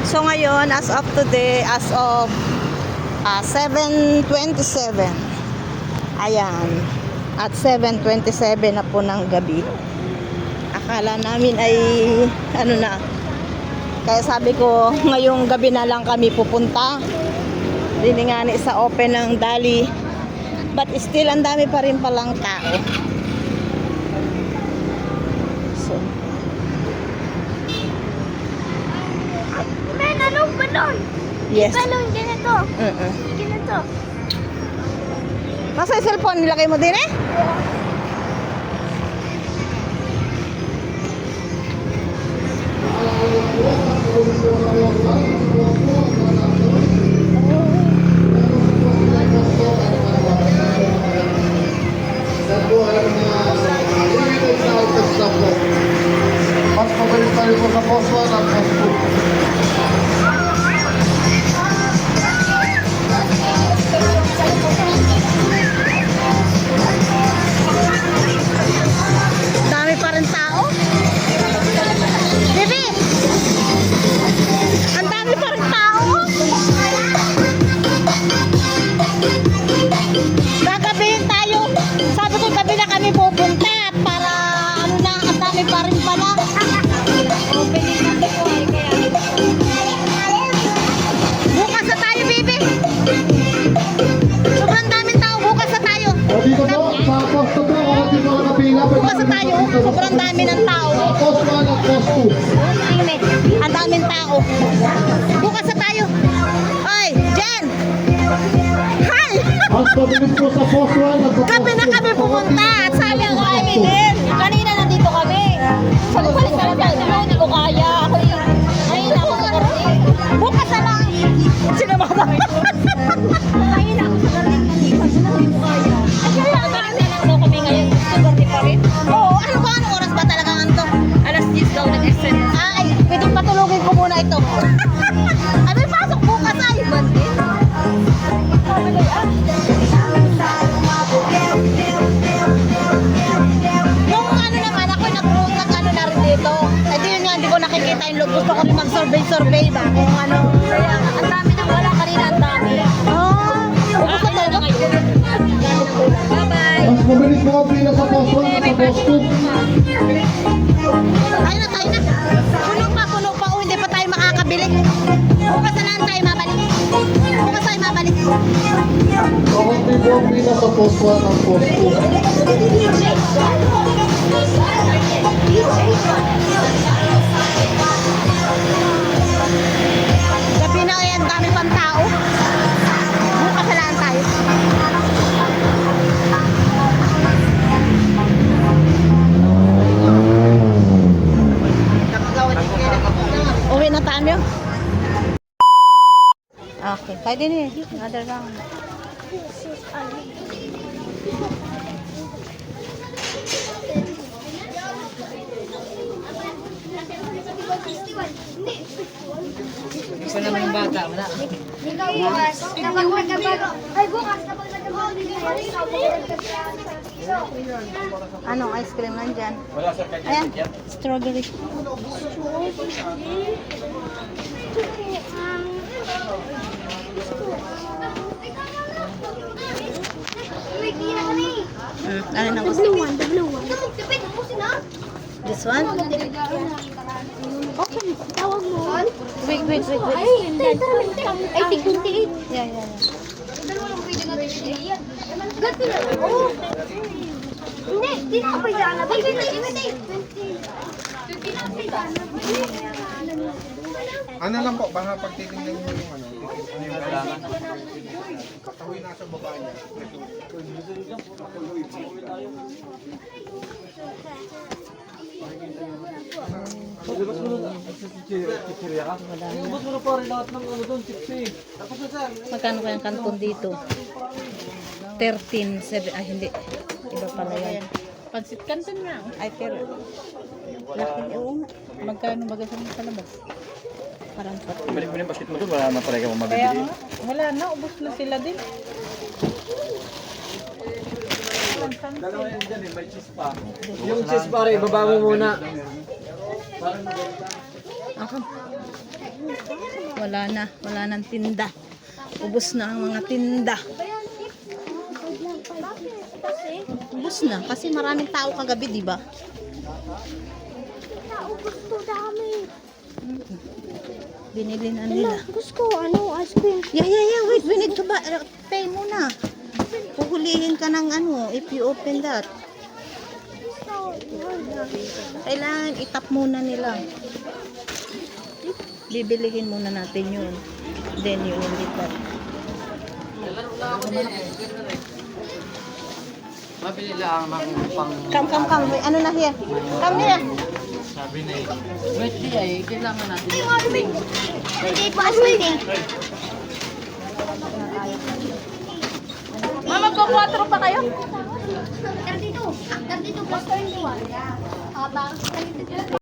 So ngayon, as of today, as of 7:27. Ayan. At 7:27 na po ng gabi. Akala namin ay ano na. Kaya sabi ko, ngayong gabi na lang kami pupunta. Diningani sa open ng Dali. But still, ang dami pa rin palang tao. So, Men, anong balon? yes. Balon, ganito. Ganito. Nasa cellphone, nilagay mo din eh? Mas mabilis tayo po sa post 1 at post 2. Dami pa rin tao. Bibi! Ang dami pa rin tao. Gagabihin tayo. Sabi ko gabi na kami pupunta para ano na, ang dami pa rin pala. Bukas na tayo, Bibi. Sobrang daming tao. Bukas na tayo. O dito po, sa post 2 po, ako dito ako napila. Bukas na tayo. Sobrang dami ng tao. Sa post 1 at post 2. Ang daming tao. Bukas na tayo. Oy, Jen! Hi! Mas mabilis po sa post 1 at sa post 2. Gabi na kami pumunta at sabi ko kami din. Kanina nandito kami. Sabi ko, sabi ko, hindi ko kaya. Ako yung, ayun ako sa karating. Bukas na lang. Sinamama. Ayun ako sa karating. Sabi ko, hindi ko kaya. At kaya, balik na lang daw kami ngayon. Sugar di pa rin. Oo, ano ba? Anong oras ba talaga anto? Alas 10 daw nag-extend. Ay, pwedeng patulogin ko muna ito. Ay, may pasok bukas ay. Monday. Sabi ko, Nung ano naman, ako nag-root ano na rin dito. Eh di yun nga, hindi ko nakikita yung loob. Gusto ko rin mag-survey ba kung ano. kaya ang dami nang wala kanina, ang dami. Ubus na talaga. Bye-bye. Mas mabilis po ang pila sa post 1 at sa post 2. Tayo na. Puno pa. Oh, hindi pa tayo makakabili. Bukas na lang tayo mabalik. Kaunti po ang pila sa post 1 at post 2. Gabi na yan, dami pang tao. Bukas na lang tayo. Uwi na tayo. Okay, pwede din eh. Another round. Isa naman yung bata, wala. Bukas, kapag nagkabago. Ay, bukas, kapag nagkabago. Anong ice cream nandyan? Ayan, strawberry. Ano nang gusto? The blue one. This one? Okay, tawag mo. Wait. Ay, 28. Yeah. Ganti na lang. Oo. Hindi, di na kapay dyan. Ano lang po, baka pagtitingnan mo yung ano, katawi nasa baba niya. Ubus mo na pa rin lahat ng ano doon, tipsy. Tapos na sir. Magkano kayang kanton dito? 13.7. Ay, hindi. Iba pala yan. Pansit kanton nga. Ay, pero laki yung magkano magasan sa labas? Parang Balik mo na yung basket mo doon, wala naman pala ka Kaya mabibili. nga, wala na, ubus na sila din. Dalawa yan dyan eh, may cheese pa. Yung cheese pare, ibaba mo muna. Ako. Wala nang tinda. Ubos na ang mga tinda. Ubos na kasi maraming tao kagabi, di ba? Naubos to dami. Binili na nila. Gusto ko, ice cream. Yeah, wait, we need to pay muna. Puhulihin ka ng if you open that. Kailangan itap muna nila. Bibilihin muna natin yun. Then you will itap. Mabili lang ng pang... Come. Wait, ano na here? Come here. Sabi na wait, di ay, kailangan natin. Hindi po ice cream. Mama, po 4 pa kayo? 32. 32 plus 21.